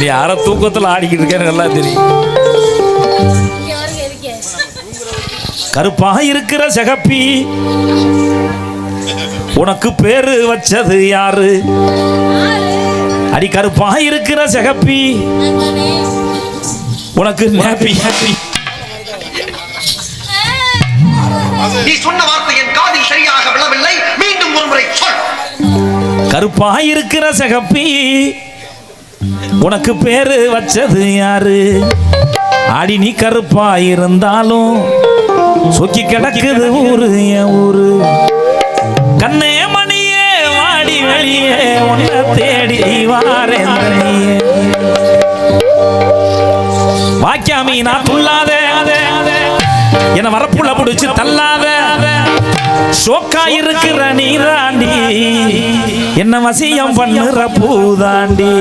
நீ அரை தூக்கத்தில் ஆடிக்கிட்டு இருக்கேன்னு நல்லா தெரியும். கருப்பா இருக்கிற சிகப்பி உனக்கு பேரு வச்சது யாரு? அடி கருப்பா இருக்கிற சிகப்பி உனக்கு ஹாப்பி ஹாப்பி. நீ சொன்ன வார்த்தை என் காதில் சரியாக விழவில்லை, மீண்டும் ஒருமுறை சொல். கருப்பா இருக்கிற சிகப்பி உனக்கு பேரு வச்சது யாரு? அடி நீ கருப்பா இருந்தாலும் சொக்கி கிடக்குது ஊரு என் ஊரு. கண்ணே மணியே வாடி வெளியே உன்னை தேடி வாரேன். வாக்கியாமி நான் துள்ளாத என வரப்புள்ள புடிச்சு தள்ளாத. சோக்கா இருக்கிற நீராண்டி என்ன வசியம் பண்ணுற பூதாண்டி.